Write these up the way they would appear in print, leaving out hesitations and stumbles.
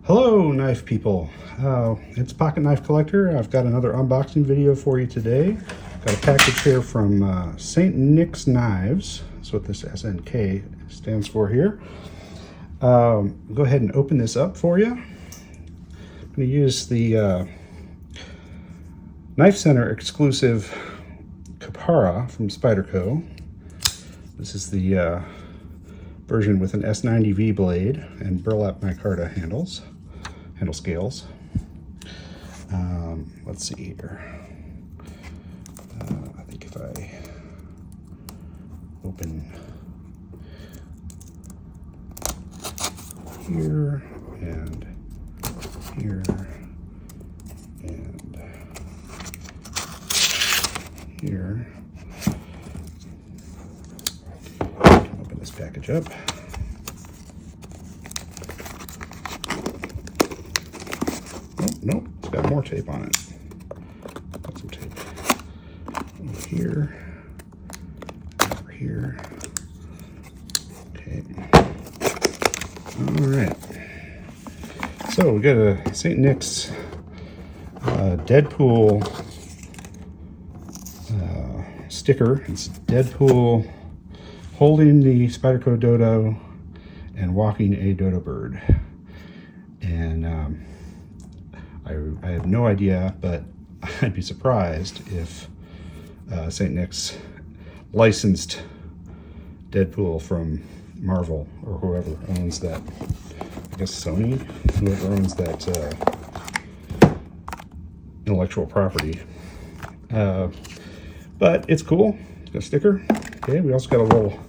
Hello knife people, it's Pocket Knife Collector. I've got another unboxing video for you today. Got a package here from St. Nick's Knives. That's what this SNK stands for here. Go ahead and open this up for you. I'm going to use the Knife Center exclusive Capara from Spyderco. This is the version with an S90V blade and burlap micarta handle scales. Let's see here. I think if I open here and here and here, open this package up. Nope, it's got more tape on it. Got some tape over here, over here. Okay. All right. So we got a St. Nick's Deadpool sticker. It's Deadpool holding the Spyderco Dodo and walking a dodo bird. And I have no idea, but I'd be surprised if St. Nick's licensed Deadpool from Marvel or whoever owns that. I guess Sony, whoever owns that intellectual property. But it's cool. It's got a sticker. Okay, we also got a little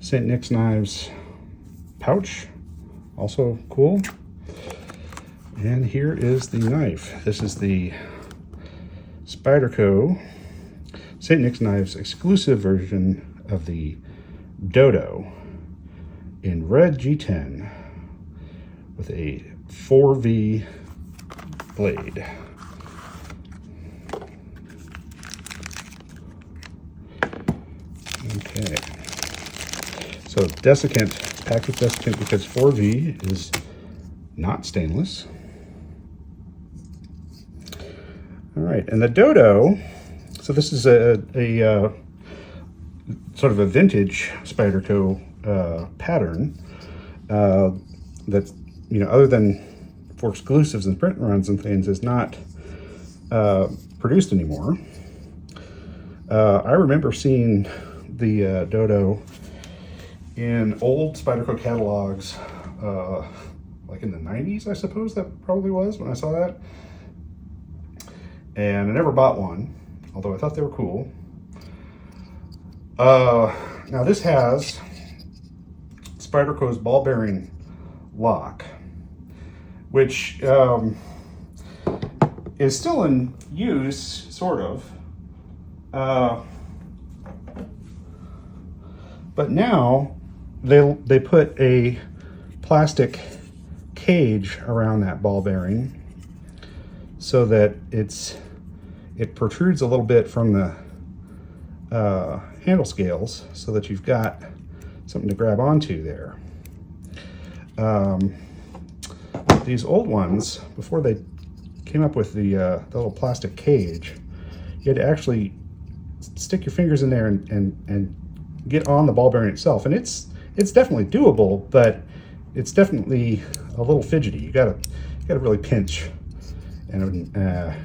St. Nick's Knives pouch. Also cool. And here is the knife. This is the Spyderco St. Nick's Knives exclusive version of the Dodo in red G10 with a 4V blade. Okay. So desiccant, packed with desiccant because 4V is not stainless. All right, and the Dodo, so this is a sort of a vintage Spyderco pattern that, you know, other than for exclusives and print runs and things, is not produced anymore. I remember seeing the Dodo in old Spyderco catalogs, like in the 90s, I suppose that probably was when I saw that. And I never bought one, although I thought they were cool. Now this has Spyderco's ball bearing lock, which is still in use, sort of. But now they put a plastic cage around that ball bearing so that it protrudes a little bit from the handle scales, so that you've got something to grab onto there. These old ones, before they came up with the little plastic cage, you had to actually stick your fingers in there and get on the ball bearing itself, and it's definitely doable, but it's definitely a little fidgety. You gotta really pinch and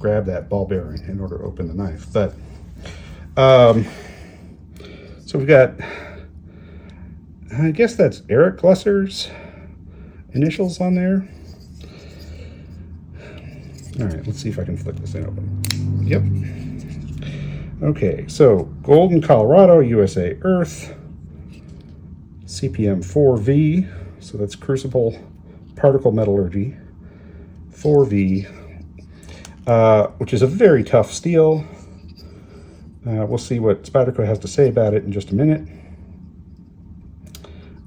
grab that ball bearing in order to open the knife. But so we've got, I guess that's Eric Glesser's initials on there. All right, let's see if I can flick this thing open. Yep. Okay, so Golden, Colorado, USA Earth, CPM 4V, so that's Crucible Particle Metallurgy, 4V, which is a very tough steel. We'll see what Spyderco has to say about it in just a minute.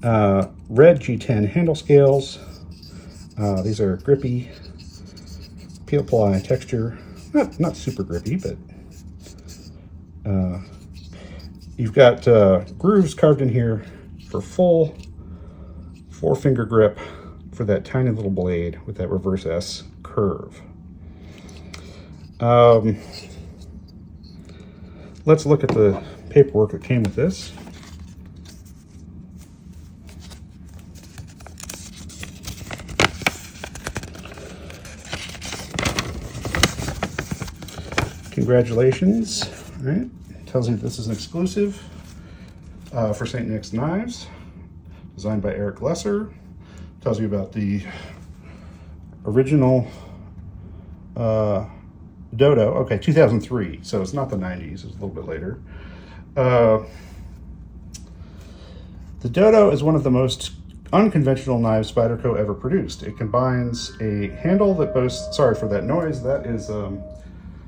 Red G10 handle scales. These are grippy, peel ply texture. Not super grippy, but you've got grooves carved in here for full 4-finger grip for that tiny little blade with that reverse S curve. Let's look at the paperwork that came with this. Congratulations. All right. Tells you this is an exclusive for St. Nick's knives, designed by Eric Lesser. Tells you about the original Dodo. Okay, 2003, so it's not the 90s, it's a little bit later. The Dodo is one of the most unconventional knives Spyderco ever produced. It combines a handle that boasts, sorry for that noise, that is,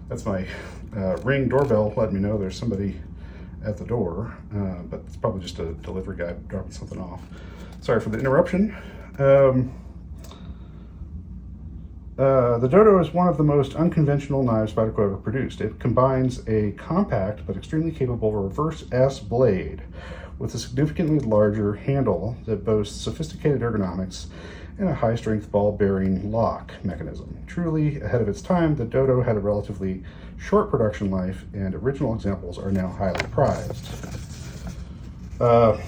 that's my Ring doorbell letting me know there's somebody at the door, but it's probably just a delivery guy dropping something off. Sorry for the interruption. The Dodo is one of the most unconventional knives Spyderco ever produced. It combines a compact but extremely capable reverse S blade with a significantly larger handle that boasts sophisticated ergonomics and a high-strength ball-bearing lock mechanism. Truly ahead of its time, the Dodo had a relatively short production life, and original examples are now highly prized. And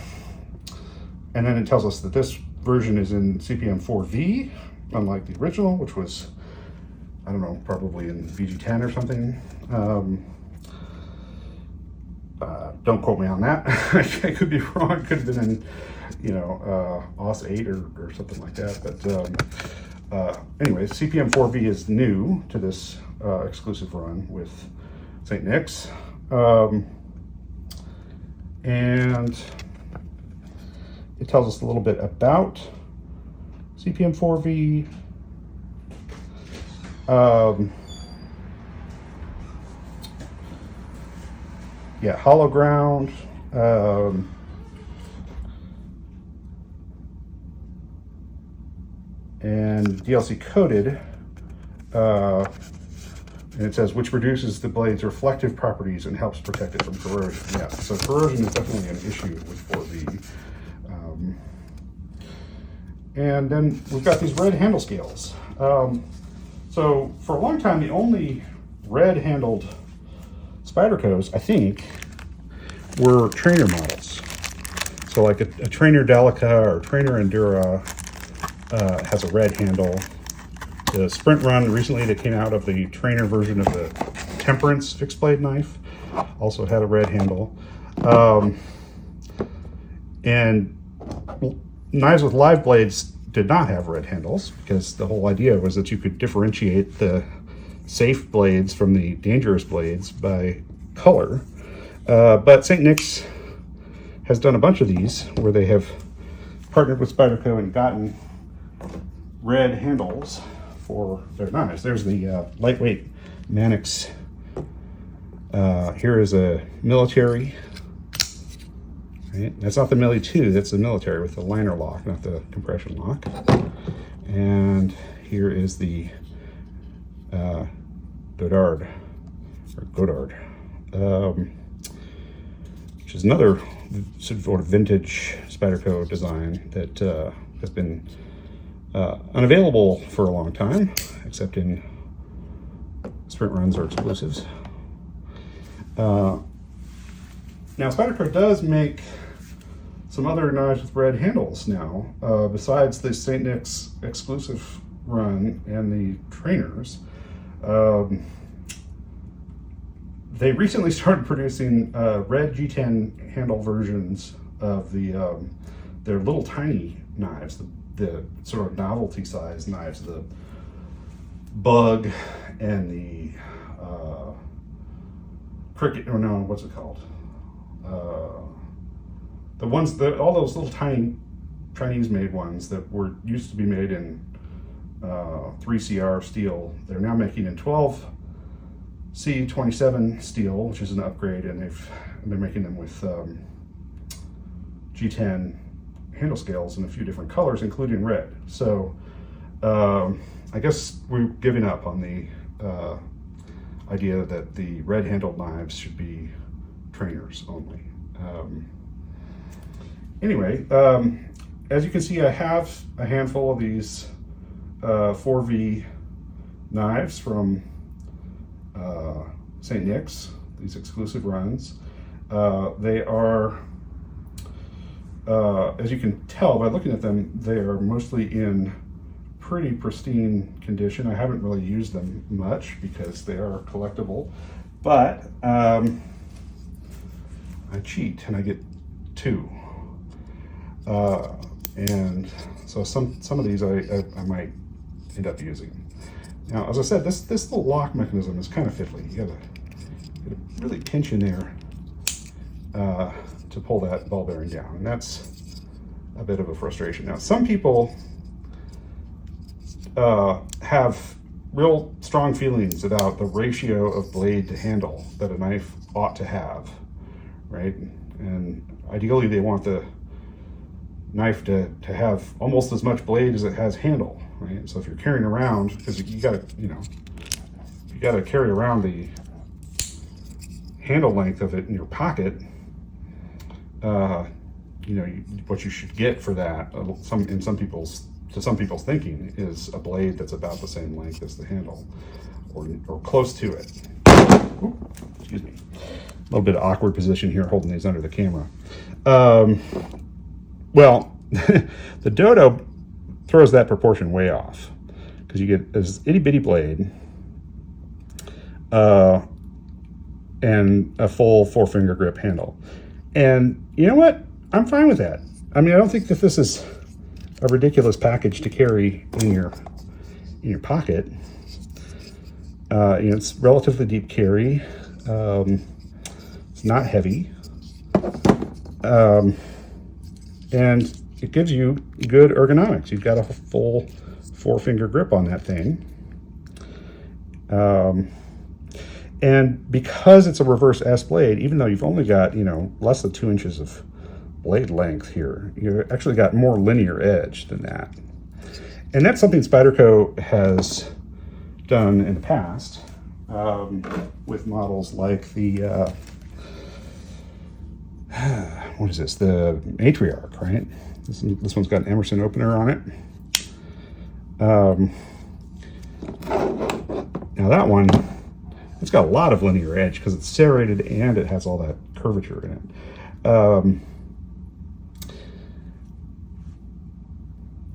then it tells us that this version is in CPM 4V, unlike the original, which was, I don't know, probably in VG10 or something. Don't quote me on that. I could be wrong. It could have been in, you know, OS 8 or something like that. But anyway, CPM 4V is new to this exclusive run with St. Nick's. And it tells us a little bit about CPM 4V. Yeah, hollow ground. And DLC coated. And it says, which reduces the blade's reflective properties and helps protect it from corrosion. Yeah, so corrosion is definitely an issue with 4V. And then we've got these red handle scales. So for a long time, the only red-handled Spydercos, I think, were trainer models. So like a Trainer Delica or Trainer Endura has a red handle. The Sprint Run recently that came out of the trainer version of the Temperance fixed blade knife also had a red handle. And knives with live blades did not have red handles, because the whole idea was that you could differentiate the safe blades from the dangerous blades by color. But St. Nick's has done a bunch of these where they have partnered with Spyderco and gotten red handles for their knives. There's the lightweight Mannix. Here is a military. Right? That's not the Millie 2, that's the military with the liner lock, not the compression lock. And here is the Godard, which is another sort of vintage Spyderco design that has been unavailable for a long time, except in Sprint Runs or exclusives. Now, Spyderco does make some other knives with red handles now, besides the St. Nick's exclusive run and the trainers. They recently started producing red G10 handle versions of their little tiny knives, the sort of novelty size knives, the Bug and the Cricket, or no, what's it called? The ones that, all those little tiny Chinese made ones that were used to be made in 3CR steel, they're now making in 12C27 steel, which is an upgrade, and they're making them with G10 handle scales in a few different colors, including red. So I guess we're giving up on the idea that the red-handled knives should be trainers only. Anyway, as you can see, I have a handful of these 4V knives from St. Nick's, these exclusive runs. They are, as you can tell by looking at them, they are mostly in pretty pristine condition. I haven't really used them much because they are collectible, but I cheat and I get 2. And so some of these I might end up using. Now, as I said, this little lock mechanism is kind of fiddly. You gotta really pinch in there to pull that ball bearing down, and that's a bit of a frustration. Now, some people have real strong feelings about the ratio of blade to handle that a knife ought to have, right? And ideally, they want the knife to have almost as much blade as it has handle, right? So if you're carrying around, because you gotta carry around the handle length of it in your pocket, what you should get for that, to some people's thinking, is a blade that's about the same length as the handle, or close to it. Ooh, excuse me. A little bit of awkward position here, holding these under the camera. Well, the Dodo throws that proportion way off, because you get this itty bitty blade and a full 4-finger grip handle. And you know what? I'm fine with that. I mean, I don't think that this is a ridiculous package to carry in your pocket. It's relatively deep carry. It's not heavy. And it gives you good ergonomics. You've got a full 4-finger grip on that thing. And because it's a reverse S blade, even though you've only got, less than 2 inches of blade length here, you've actually got more linear edge than that. And that's something Spyderco has done in the past with models like the, what is this? The Matriarch, right? This one's got an Emerson opener on it. Now that one, it's got a lot of linear edge because it's serrated and it has all that curvature in it.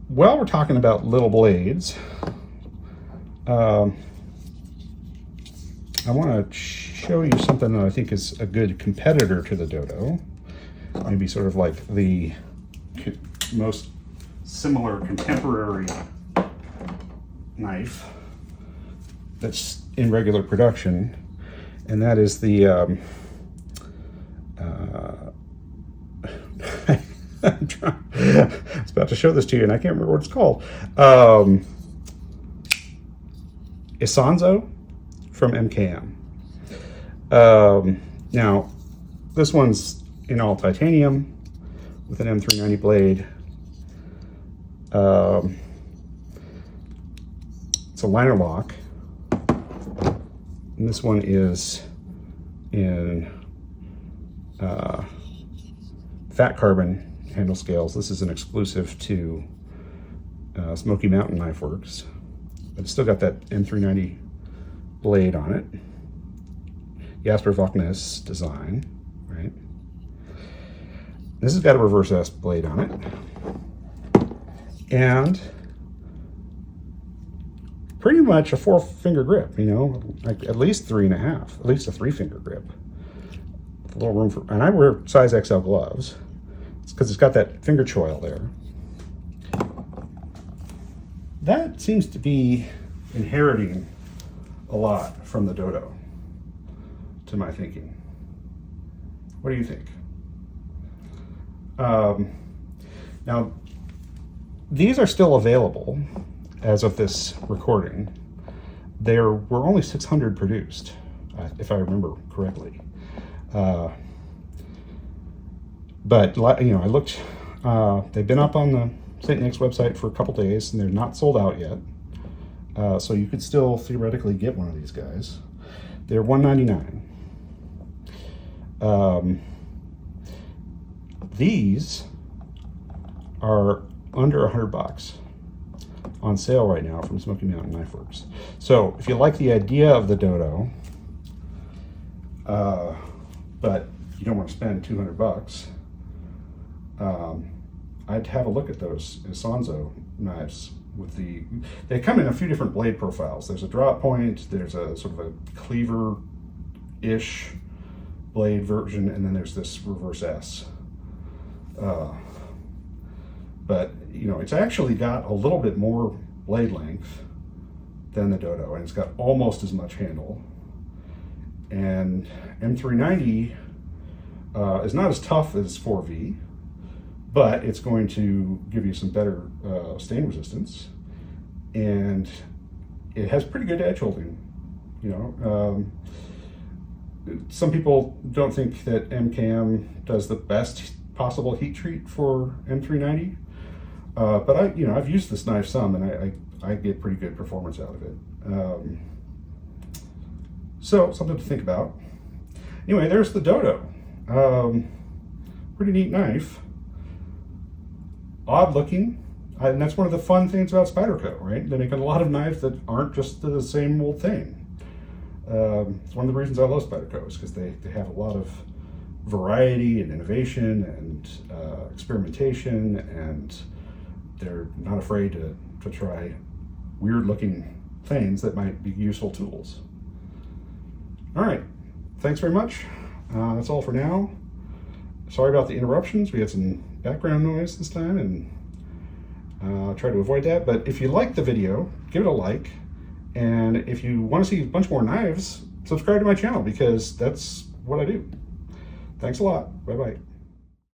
While we're talking about little blades, I want to show you something that I think is a good competitor to the Dodo. Maybe sort of like the most similar contemporary knife that's in regular production, and that is the I was about to show this to you and I can't remember what it's called. Isanzo from MKM. Now, this one's in all titanium with an M390 blade. It's a liner lock. And this one is in fat carbon handle scales. This is an exclusive to Smoky Mountain Knife Works. But it's still got that M390 blade on it. Jasper Valknes design, right? This has got a reverse S blade on it. And pretty much a 4-finger grip, like at least 3.5, at least a 3-finger grip. With a little room for, and I wear size XL gloves. It's because it's got that finger choil there. That seems to be inheriting a lot from the Dodo, to my thinking. What do you think? Now, these are still available as of this recording. There were only 600 produced, if I remember correctly. But I looked, they've been up on the St. Nick's website for a couple days and they're not sold out yet. So you could still theoretically get one of these guys. They're $199. These are under $100 on sale right now from Smoky Mountain Knife Works. So if you like the idea of the Dodo, but you don't want to spend $200, I'd have a look at those Isanzo knives. They come in a few different blade profiles. There's a drop point, there's a sort of a cleaver-ish blade version, and then there's this reverse S. But you know, it's actually got a little bit more blade length than the Dodo, and it's got almost as much handle. And M390 is not as tough as 4V, but it's going to give you some better stain resistance, and it has pretty good edge holding. You know, some people don't think that MKM does the best possible heat treat for M390, but I've used this knife some, and I get pretty good performance out of it. So something to think about. Anyway, there's the Dodo. Pretty neat knife. Odd looking, and that's one of the fun things about Spyderco, right? They make a lot of knives that aren't just the same old thing. It's one of the reasons I love Spyderco, is because they have a lot of variety and innovation and experimentation, and they're not afraid to try weird looking things that might be useful tools. All right, thanks very much. That's all for now. Sorry about the interruptions. We had some background noise this time, and try to avoid that. But if you like the video, give it a like. And if you want to see a bunch more knives, subscribe to my channel, because that's what I do. Thanks a lot. Bye-bye.